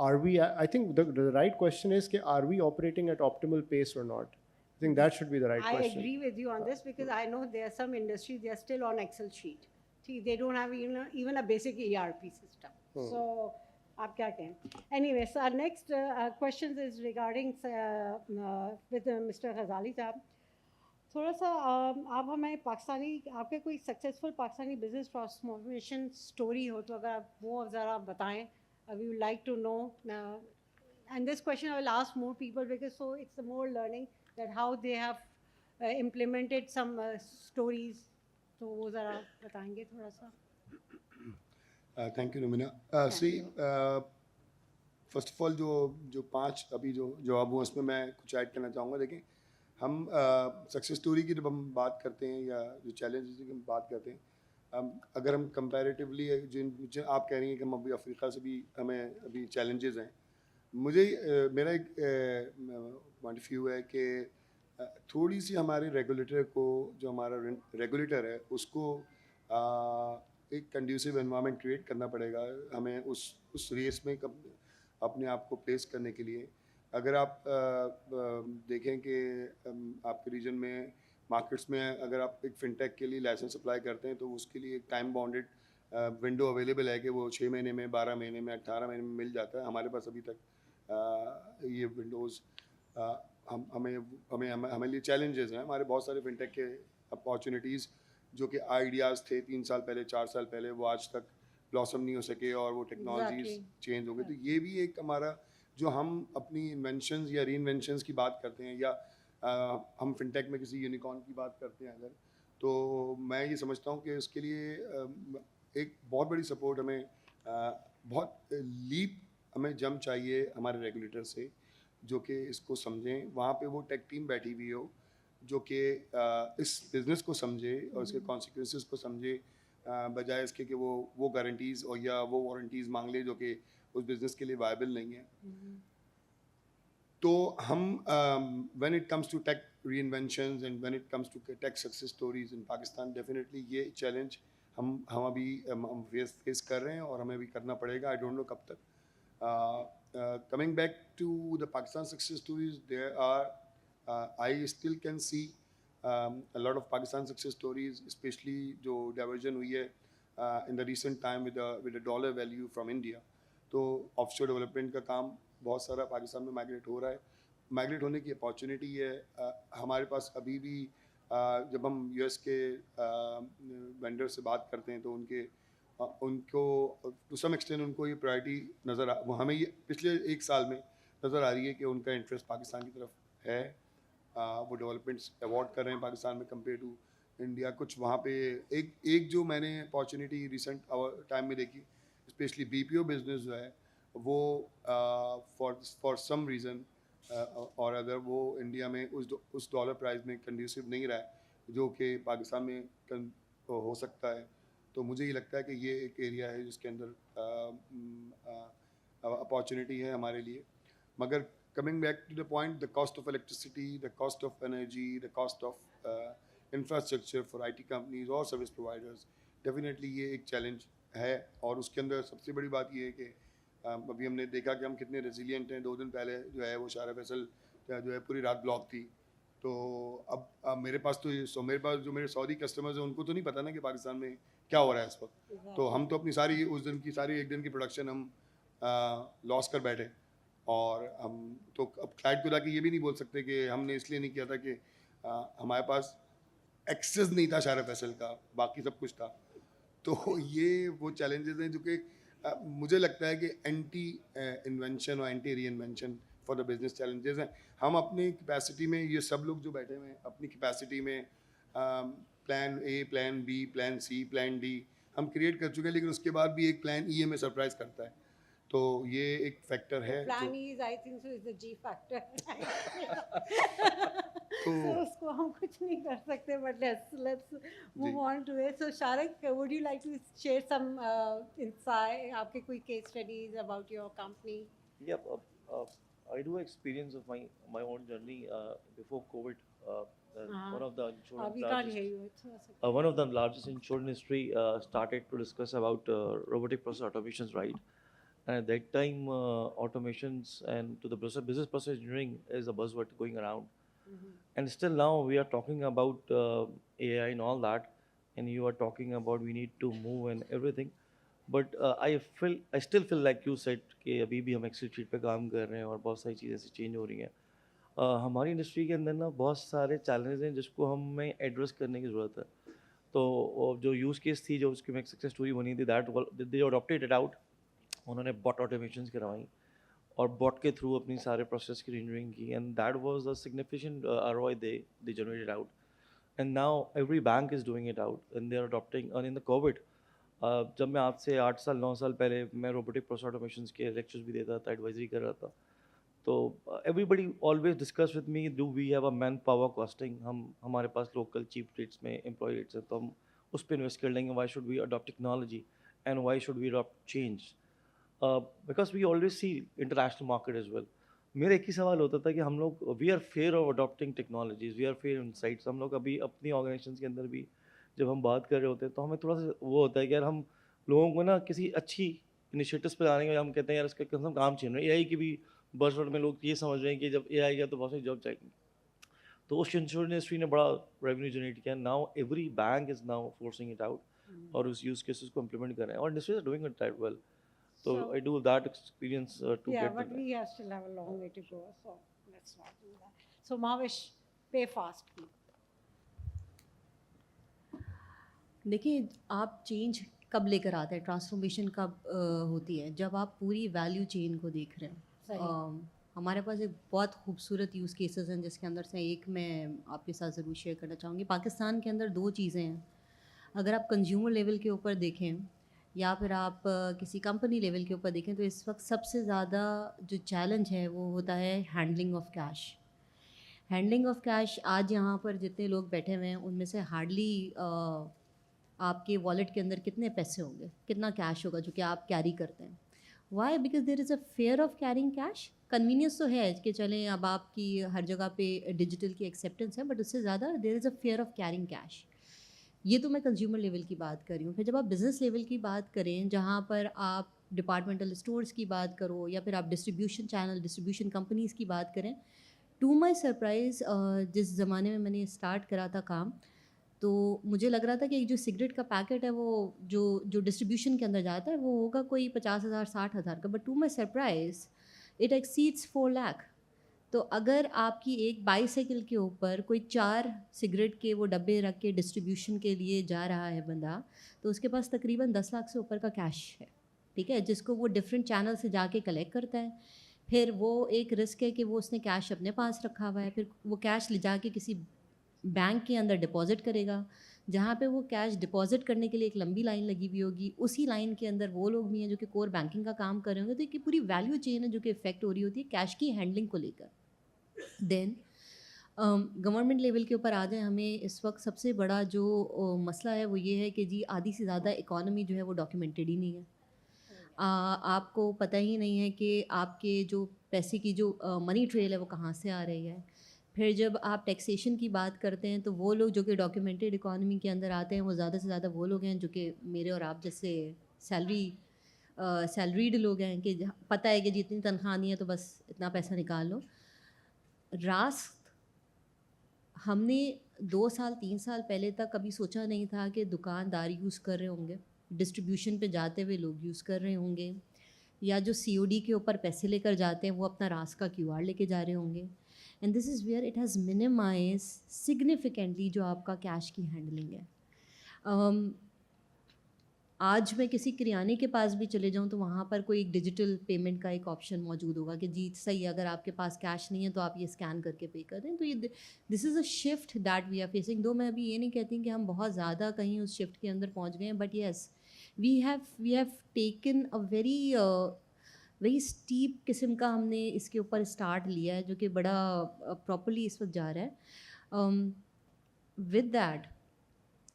are we? I think the right question is कि are we operating at optimal pace or not? I think that should be the right I question. agree with you on this, because I know there are some industries, they are still on Excel sheet. See, they don't have even a basic ERP system. So آپ کیا کہیں. Anyway, so our next questions is regarding with Mr. Ghazali صاحب. تھوڑا سا آپ ہمیں پاکستانی آپ کے کوئی successful Pakistani business transformation story ہو تو اگر آپ وہ ذرا بتائیں. We would like to know. And this question I will ask more people because so it's more learning that how they have implemented some stories. تو وہ ذرا بتائیں گے تھوڑا سا. Thank you Namina. First of all جو 5 ابھی جو جواب ہوں اس میں میں کچھ ایڈ کرنا چاہوں گا. دیکھیں ہم سکسیز اسٹوری کی جب ہم بات کرتے ہیں یا جو چیلنجز کی ہم بات کرتے ہیں, اگر ہم کمپیریٹیولی جن آپ کہہ رہی ہیں کہ ہم ابھی افریقہ سے بھی ہمیں ابھی چیلنجز ہیں, مجھے میرا ایک پوائنٹ آف ویو ہے کہ تھوڑی سی ہمارے ریگولیٹر کو, جو ہمارا ریگولیٹر ہے اس کو ایک کنڈیوسیو انوائرمنٹ کریٹ کرنا پڑے گا ہمیں اس ریس میں اپنے آپ کو پلیس کرنے کے لیے. اگر آپ دیکھیں کہ آپ کے ریجن میں مارکیٹس میں اگر آپ ایک فنٹیک کے لیے لائسنس اپلائی کرتے ہیں تو اس کے لیے ایک ٹائم باؤنڈیڈ ونڈو اویلیبل ہے کہ وہ 6 مہینے میں, 12 مہینے میں, 18 مہینے میں مل جاتا ہے. ہمارے پاس ابھی تک یہ ونڈوز ہمیں لیے چیلنجز ہیں. ہمارے بہت سارے فنٹیک کے اپارچونیٹیز جو کہ آئیڈیاز تھے 3 سال پہلے, 4 سال پہلے, وہ آج تک بلاسم نہیں ہو سکے اور وہ ٹیکنالوجیز چینج ہو گئی. تو یہ بھی ایک ہمارا جو ہم اپنی انوینشنز یا ری انوینشنز کی بات کرتے ہیں یا ہم فنٹیک میں کسی یونیکارن کی بات کرتے ہیں اگر, تو میں یہ سمجھتا ہوں کہ اس کے لیے ایک بہت بڑی سپورٹ ہمیں, بہت لیپ ہمیں جم چاہیے ہمارے ریگولیٹر سے جو کہ اس کو سمجھیں. وہاں پہ وہ ٹیک ٹیم بیٹھی ہوئی ہو جو کہ اس بزنس کو سمجھے اور اس کے کانسیکوینسز کو سمجھے, بجائے اس کے کہ وہ گارنٹیز اور یا وہ وارنٹیز مانگ لے جو کہ اس بزنس کے لیے وائبل نہیں ہے. تو ہم when it comes to tech reinventions and when it comes to tech success stories in Pakistan, definitely یہ چیلنج ہم ابھی فیس کر رہے ہیں اور ہمیں بھی کرنا پڑے گا. آئی ڈونٹ نو کب تک. Coming back to the Pakistan success stories, there are I still can see a lot of Pakistan success stories, especially جو diversion ہوئی ہے in the recent time with the dollar value from India. تو of شور development کا کام بہت سارا پاکستان میں migrate ہو رہا ہے. مائگریٹ ہونے کی اپارچونیٹی ہے ہمارے پاس ابھی بھی. جب ہم یو ایس کے وینڈر سے بات کرتے ہیں تو ان کو ٹو سم ایکسٹینٹ ان کو یہ پرائرٹی ہمیں یہ پچھلے 1 سال میں نظر آ رہی ہے کہ ان کا انٹرسٹ پاکستان کی طرف ہے. وہ ڈیولپمنٹس ایوارڈ کر رہے ہیں پاکستان میں کمپیئر ٹو انڈیا. کچھ وہاں پہ ایک جو میں نے اپارچونیٹی ریسنٹ ٹائم میں دیکھی, especially B P O business جو ہے وہ فار سم ریزن اور اگر وہ انڈیا میں اس ڈالر پرائز میں کنڈیوسیو نہیں رہا ہے جو کہ پاکستان میں ہو سکتا ہے. تو مجھے یہ لگتا ہے کہ یہ ایک ایریا ہے جس کے اندر اپارچونیٹی ہے ہمارے لیے. مگر coming back to the point, the cost of electricity, the cost of energy, the cost of infrastructure for IT companies or service providers, definitely یہ ایک چیلنج ہے. اور اس کے اندر سب سے بڑی بات یہ ہے کہ ابھی ہم نے دیکھا کہ ہم کتنے ریزیلینٹ ہیں. 2 دن پہلے جو ہے وہ شارع فیصل جو ہے پوری رات بلاک تھی. تو اب میرے پاس جو میرے سعودی کسٹمرز ہیں ان کو تو نہیں پتہ نا کہ پاکستان میں کیا ہو رہا ہے اس وقت. تو ہم تو اپنی ساری اس دن کی ساری 1 دن کی پروڈکشن ہم لاس کر بیٹھے. اور ہم تو اب کلائنٹ کو جا کے یہ بھی نہیں بول سکتے کہ ہم نے اس لیے نہیں کیا تھا کہ ہمارے پاس ایکسیس نہیں تھا شارع فیصل کا, باقی سب کچھ تھا. تو یہ وہ چیلنجز ہیں جو کہ مجھے لگتا ہے کہ اینٹی انوینشن اور anti reinvention for the business challenges ہیں. ہم اپنی کیپیسٹی میں, یہ سب لوگ جو بیٹھے ہوئے ہیں اپنی کیپیسٹی میں plan a, plan be, plan C, plan D ہم کریٹ کر چکے ہیں, لیکن اس کے بعد بھی ایک پلان ای ہمیں سرپرائز کرتا ہے. تو یہ ایک فیکٹر ہے. Plan E is I think so is the G factor. So اس کو ہم کچھ نہیں کر سکتے, but let's move on to it. So Sharik, would you like to share some insight, آپ کے کوئی case studies about your company? Yeah, I do experience of my own journey before COVID. One of the largest insurance industry started to discuss about robotic process automations, right? And at that time, automations and to the business process engineering is a buzzword going around. And still now we are talking about AI and all that, and you are talking about we need to move and everything. But I still feel like upset کہ ابھی بھی ہم Excel sheet پہ کام کر رہے ہیں اور بہت ساری چیزیں ایسی چینج ہو رہی ہیں. ہماری انڈسٹری کے اندر نا بہت سارے چیلنجز ہیں جس کو ہمیں ایڈریس کرنے کی ضرورت ہے. تو جو یوز کیس تھی جو اس کی میں سکسیس اسٹوری بنی تھی that they adapted it out. انہوں نے باٹ آٹومیشنس کروائیں اور باٹ کے تھرو اپنی سارے پروسیس کی انجینئرنگ کی, and that was the significant ROI they generated out. And now every bank is doing it out and they are adopting. And in the COVID, جب میں آپ سے 8 سال 9 سال پہلے میں روبوٹک پروسیس آٹومیشنس کے لیکچرز بھی دیتا تھا, ایڈوائزری کر رہا تھا, تو everybody always discuss with me do we have a man power costing. ہمارے پاس لوکل چیپ ریٹس میں امپلائی ریٹس ہیں تو ہم اس پہ انویسٹ کر لیں گے. Why should we adapt technology and why should we adapt change, because we always see international market as well. میرا ایک ہی سوال ہوتا تھا کہ ہم لوگ we are fear of adapting technologies, we are fair in sites. ہم لوگ ابھی اپنی آرگنائزیشنس کے اندر بھی جب ہم بات کر رہے ہوتے ہیں تو ہمیں تھوڑا سا وہ ہوتا ہے کہ یار ہم لوگوں کو نا کسی اچھی انیشیٹوس پہ لانے کے ہم کہتے ہیں یار اس کا کم کام چھین رہے ہیں. AI کی بھی بس ورڈ میں لوگ یہ سمجھ رہے ہیں کہ جب AI گیا تو بہت ساری جاب جائیں گی. تو اس انشورنس انڈسٹری نے بڑا ریونیو جنریٹ کیا. Now every bank is now forcing it out اور اس یوز کیسز کو امپلیمنٹ کر رہے ہیں اور industries are doing it that well. So I do that experience to Yeah, get but to we have still have a long way to go, so let's not do that. So Mavish, pay fast, please. دیکھیے آپ change کب لے کر آتے ہیں, transformation کب ہوتی ہے, جب آپ پوری ویلیو چین کو دیکھ رہے ہیں. ہمارے پاس ایک بہت خوبصورت یوز کیسز ہیں جس کے اندر سے ایک میں آپ کے ساتھ ضرور شیئر کرنا چاہوں گی. پاکستان کے اندر 2 چیزیں ہیں. اگر آپ کنزیومر لیول کے اوپر دیکھیں یا پھر آپ کسی کمپنی لیول کے اوپر دیکھیں تو اس وقت سب سے زیادہ جو چیلنج ہے وہ ہوتا ہے handling of cash. Handling of cash آج یہاں پر جتنے لوگ بیٹھے ہوئے ہیں ان میں سے ہارڈلی آپ کے والیٹ کے اندر کتنے پیسے ہوں گے, کتنا کیش ہوگا جو کہ آپ کیری کرتے ہیں. Why? Because there is a fear of carrying cash. Convenience تو ہے کہ چلیں اب آپ کی ہر جگہ پہ ڈیجیٹل کی ایکسیپٹنس ہے, بٹ اس سے زیادہ دیر is a fear of carrying cash. یہ تو میں کنزیومر لیول کی بات کر رہی ہوں. پھر جب آپ بزنس لیول کی بات کریں جہاں پر آپ ڈپارٹمنٹل اسٹورس کی بات کرو یا پھر آپ ڈسٹریبیوشن چینل, ڈسٹریبیوشن کمپنیز کی بات کریں, ٹو مائی سرپرائز جس زمانے میں نے اسٹارٹ کرا تھا کام تو مجھے لگ رہا تھا کہ جو سگریٹ کا پیکٹ ہے وہ جو ڈسٹریبیوشن کے اندر جاتا ہے وہ ہوگا کوئی 50,000 60,000 کا, but to my surprise it exceeds 4 lakh. تو اگر آپ کی ایک بائیسیکل کے اوپر کوئی 4 سگریٹ کے وہ ڈبے رکھ کے ڈسٹریبیوشن کے لیے جا رہا ہے بندہ, تو اس کے پاس تقریباً 10 لاکھ سے اوپر کا کیش ہے, ٹھیک ہے, جس کو وہ ڈفرینٹ چینل سے جا کے کلیکٹ کرتا ہے. پھر وہ ایک رسک ہے کہ وہ اس نے کیش اپنے پاس رکھا ہوا ہے, پھر وہ کیش لے جا کے کسی بینک کے اندر ڈپازٹ کرے گا, جہاں پہ وہ کیش ڈپازٹ کرنے کے لیے ایک لمبی لائن لگی ہوئی ہوگی. اسی لائن کے اندر وہ لوگ بھی ہیں جو کہ کور بینکنگ کا کام کر رہے ہوں گے. تو ایک پوری ویلیو چین ہے جو کہ افیکٹ ہو رہی ہوتی ہے کیش کی ہینڈلنگ کو لے کر. دین گورنمنٹ لیول کے اوپر آ جائیں, ہمیں اس وقت سب سے بڑا جو مسئلہ ہے وہ یہ ہے کہ جی آدھی سے زیادہ اکانومی جو ہے وہ ڈاکیومنٹڈ ہی نہیں ہے. آپ کو پتہ ہی نہیں ہے کہ آپ کے جو پیسے کی جو منی ٹریل ہے وہ کہاں سے آ رہی ہے. پھر جب آپ ٹیکسیشن کی بات کرتے ہیں تو وہ لوگ جو کہ ڈاکیومنٹڈ اکانومی کے اندر آتے ہیں وہ زیادہ سے زیادہ وہ لوگ ہیں جو کہ میرے اور آپ جیسے سیلریڈ لوگ ہیں کہ پتہ ہے کہ جی اتنی تنخواہ نہیں ہے تو بس اتنا پیسہ نکال لو. راست ہم نے 2 سال 3 سال پہلے تک کبھی سوچا نہیں تھا کہ دکاندار یوز کر رہے ہوں گے, ڈسٹریبیوشن پہ جاتے ہوئے لوگ یوز کر رہے ہوں گے, یا جو COD کے اوپر پیسے لے کر جاتے ہیں وہ اپنا راست کا QR لے کے جا رہے ہوں گے. And this is where it has minimise significantly جو آپ کا کیش کی ہینڈلنگ ہے. آج میں کسی کریانے کے پاس بھی چلے جاؤں تو وہاں پر کوئی ایک ڈیجیٹل پیمنٹ کا ایک آپشن موجود ہوگا کہ جی صحیح اگر آپ کے پاس کیش نہیں ہے تو آپ یہ اسکین کر کے پے کر دیں. تو یہ this is a shift that we are facing. دو میں ابھی یہ نہیں کہتی کہ ہم بہت زیادہ کہیں اس شفٹ کے اندر پہنچ گئے ہیں, but yes we have taken a very step قسم کا ہم نے اس کے اوپر اسٹارٹ لیا ہے جو کہ بڑا پراپرلی اس وقت جا رہا ہے. ود دیٹ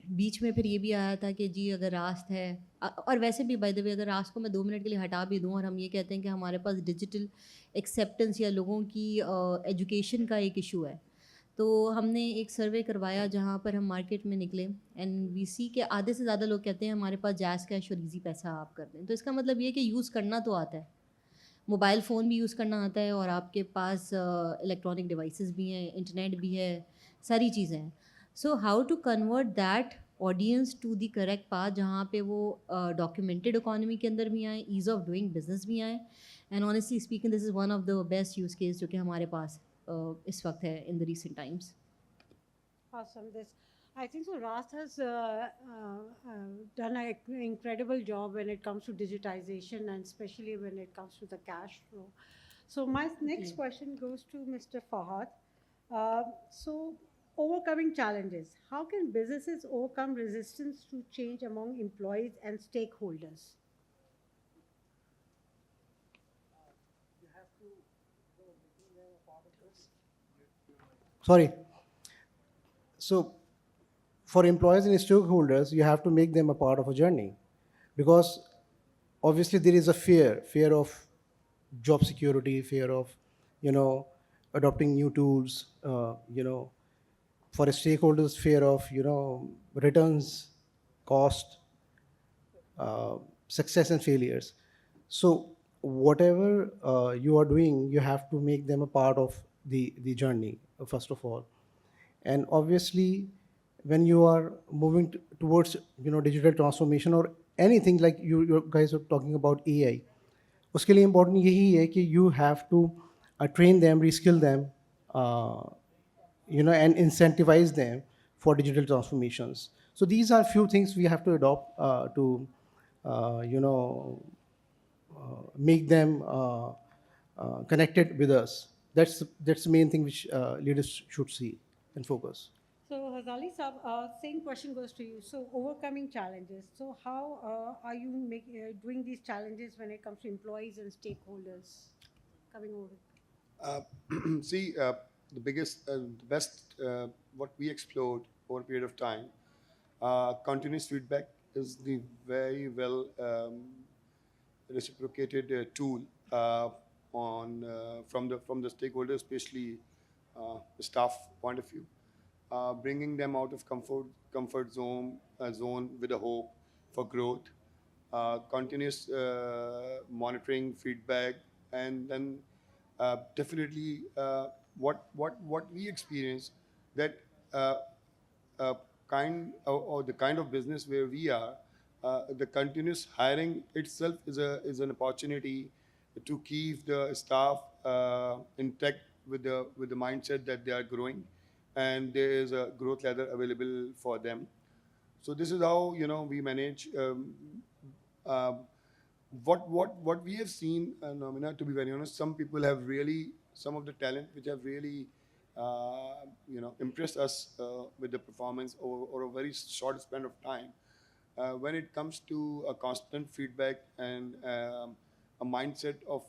بیچ میں پھر یہ بھی آیا تھا کہ جی اگر راست ہے, اور ویسے بھی بائی دا وے اگر راست کو میں 2 منٹ کے لیے ہٹا بھی دوں اور ہم یہ کہتے ہیں کہ ہمارے پاس ڈیجیٹل ایکسیپٹنس یا لوگوں کی ایجوکیشن کا ایک ایشو ہے, تو ہم نے ایک سروے کروایا جہاں پر ہم مارکیٹ میں نکلے اینڈ وی سی کے آدھے سے زیادہ لوگ کہتے ہیں ہمارے پاس جائز کیش اور ایزی پیسہ آپ کر دیں. تو اس کا مطلب یہ کہ یوز کرنا تو آتا ہے, موبائل فون بھی یوز کرنا آتا ہے اور آپ کے پاس الیکٹرانک ڈیوائسیز بھی ہیں, انٹرنیٹ بھی ہے, ساری چیزیں ہیں. So how to convert that audience to the correct path جہاں پہ وہ ڈاکیومنٹڈ اکانومی کے اندر بھی آئیں, ایز آف ڈوئنگ بزنس بھی آئیں. And honestly speaking this is one of the best use case جو کہ ہمارے پاس اس وقت ہے in the recent times. Awesome. I think so. Ras has done an incredible job when it comes to digitization and especially when it comes to the cash flow. So my next question goes to Mr. Fahad. So overcoming challenges. How can businesses overcome resistance to change among employees and stakeholders? Sorry. So for employees and stakeholders, you have to make them a part of a journey, because obviously there is a fear of job security, fear of, adopting new tools, for stakeholders, fear of, returns, cost, success and failures. So whatever you are doing, you have to make them a part of the journey, first of all. And obviously, when you are moving towards, digital transformation or anything like you guys are talking about AI, uske liye important yahi hai ki you have to train them, reskill them, and incentivize them for digital transformations. So these are few things we have to adopt to make them connected with us. That's the main thing which leaders should see and focus. So Hazali Saab, same question goes to you. So overcoming challenges. So how are you doing these challenges when it comes to employees and stakeholders coming over? See, the biggest, the best, what we explored over a period of time, continuous feedback is the very well reciprocated tool from the stakeholders, especially the staff point of view. Bringing them out of comfort zone with a hope for growth, continuous monitoring, feedback, and then definitely what we experience, that the kind of business where we are, the continuous hiring itself is an opportunity to keep the staff intact with the mindset that they are growing, and there is a growth ladder available for them. So this is how we manage. What we have seen, Nomina, to be very honest, some people have really, some of the talent which have really impressed us with the performance over a very short span of time. When it comes to a constant feedback and a mindset of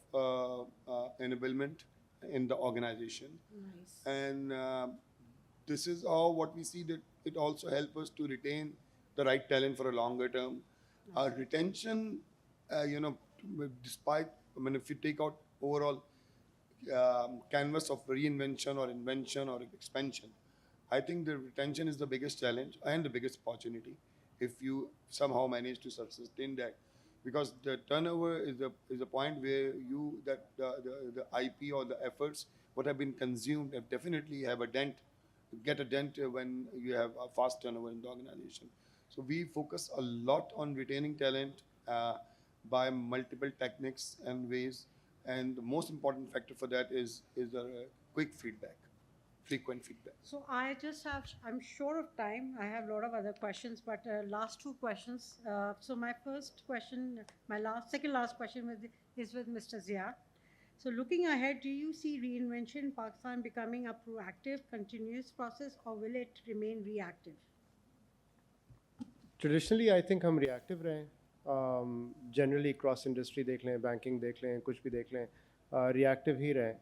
enablement in the organization. Nice. And this is how what we see, that it also helps us to retain the right talent for a longer term. Retention, despite, if you take out overall canvas of reinvention or invention or expansion, I think the retention is the biggest challenge and the biggest opportunity if you somehow manage to sustain that. Because the turnover is a point where the IP or the efforts what have been consumed have definitely get a dent when you have a fast turnover in the organization. So we focus a lot on retaining talent by multiple techniques and ways, and the most important factor for that is quick feedback, frequent feedback. So I'm short of time. I have a lot of other questions, but last two questions. So my first question, second last question is with Mr. Zia. So looking ahead, do you see reinvention in Pakistan becoming a proactive, continuous process, or will it remain reactive? Traditionally, I think ہم reactive رہے ہیں. Generally cross industry دیکھ لیں, banking دیکھ لیں, کچھ بھی دیکھ لیں, reactive ہی رہے.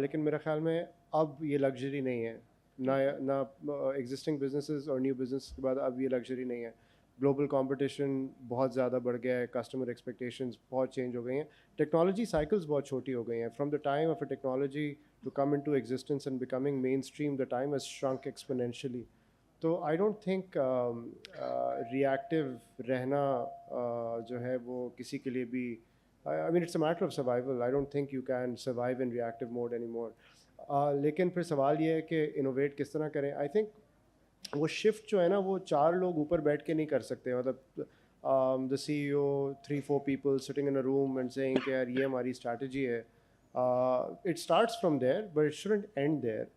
لیکن میرے خیال میں اب یہ لگژری نہیں ہے, نہ ایگزسٹنگ بزنسز اور نیو بزنس کے بعد اب یہ لگژری نہیں ہے. گلوبل کمپٹیشن بہت زیادہ بڑھ گیا ہے, کسٹمر ایکسپیکٹیشنز بہت چینج ہو گئی ہیں, ٹیکنالوجی سائیکلز بہت چھوٹی ہو گئی ہیں. From the time of a technology to come into existence and becoming mainstream, the time has shrunk exponentially. تو آئی ڈونٹ تھنک ریئیکٹیو رہنا جو ہے وہ کسی کے لیے بھی, I mean it's a matter of survival. I don't think you can survive in reactive mode anymore. لیکن پھر سوال یہ ہے کہ انوویٹ کس طرح کریں. I think وہ شفٹ جو ہے نا وہ 4 لوگ اوپر بیٹھ کے نہیں کر سکتے. مطلب the CEO, 3-4 people sitting in a room and saying کہ یار یہ ہماری اسٹریٹجی ہے. It starts from there, but it shouldn't end there.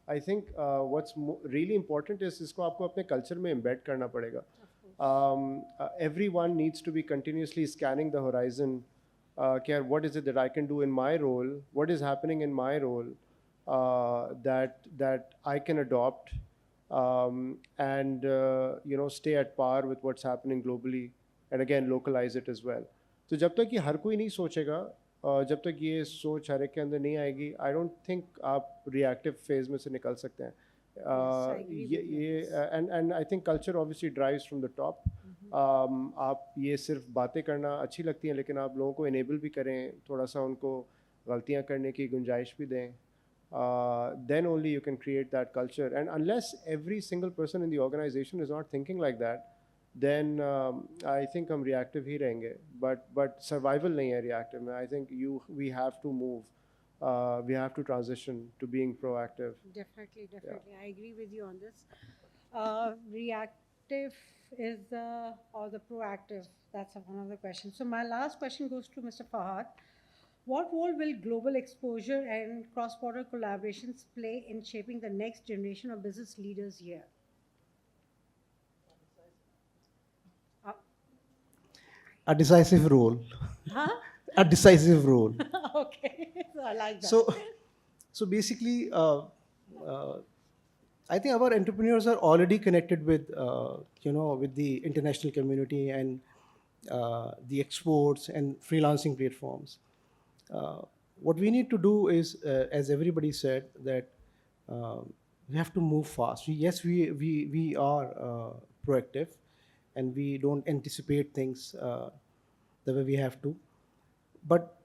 I think what's really important is اس کو آپ کو اپنے کلچر میں امبیڈ کرنا پڑے گا. Everyone needs to be continuously scanning the horizon. What is it that I can do in my role? What is happening in my role that I can adopt and stay at par with what's happening globally, and again localize it as well. تو جب تک یہ ہر کوئی نہیں سوچے گا, جب تک یہ سوچ ہر ایک کے اندر نہیں آئے گی, آئی ڈونٹ تھنک آپ ری ایکٹیو فیز میں سے نکل سکتے ہیں. یہ and I think culture obviously derives from the top. آپ یہ صرف باتیں کرنا اچھی لگتی ہیں, لیکن آپ لوگوں کو انیبل بھی کریں, تھوڑا سا ان کو غلطیاں کرنے کی گنجائش بھی دیں. Then only you can create that culture. And unless every single person in the organization is not thinking like that, then I think hum reactive hi rahenge. But survival nahi hai reactive mein. I think we have to move. We have to transition to being proactive. Definitely. Yeah. I agree with you on this. Reactive is or the proactive? That's one of the questions. So my last question goes to Mr. Fahad. What role will global exposure and cross-border collaborations play in shaping the next generation of business leaders here? A decisive role. Huh? A decisive role. Okay, so I like that. So basically, I think our entrepreneurs are already connected with, with the international community and the exports and freelancing platforms. What we need to do is, as everybody said, that we have to move fast. Yes, we are proactive, and we don't anticipate things the way we have to. But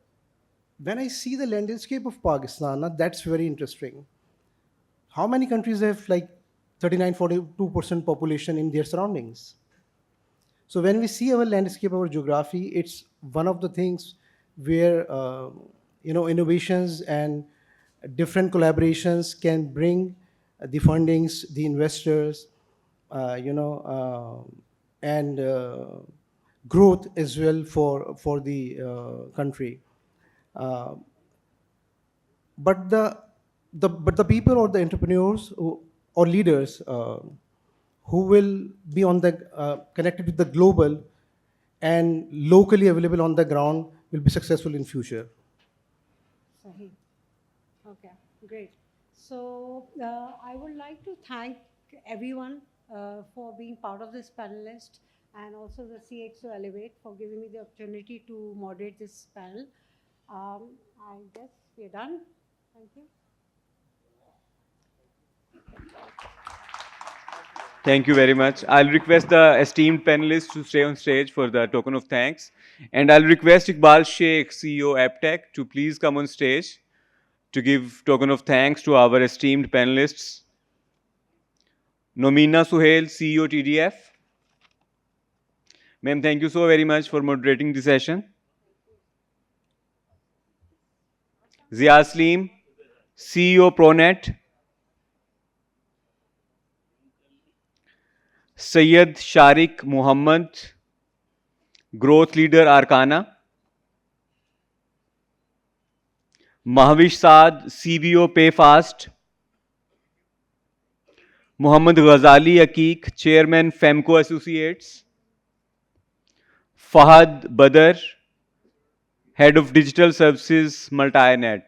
when I see the landscape of Pakistan, that's very interesting. How many countries have like 39-42% population in their surroundings? So when we see our landscape, our geography, it's one of the things where innovations and different collaborations can bring the fundings, the investors, and growth as well for the country. But the people or the entrepreneurs or leaders who will be on the connected with the global and locally available on the ground will be successful in future. Sahi. Okay, great. So I would like to thank everyone for being part of this panelist, and also the CXO Elevate for giving me the opportunity to moderate this panel. I guess we are done. Thank you. Thank you very much. I'll request the esteemed panelists to stay on stage for the token of thanks. And I'll request Iqbal Sheikh, CEO AppTech, to please come on stage to give token of thanks to our esteemed panelists. Nomina Suhail, CEO TDF. Ma'am, thank you so very much for moderating the session. Zia Asleem, CEO Pronet. Syed Sharik Muhammad, Growth Leader Arcana. Mahwish Saad, CBO Payfast. Muhammad Ghazali Aqiq, Chairman Femco Associates. Fahad Badr, Head of Digital Services Multinet.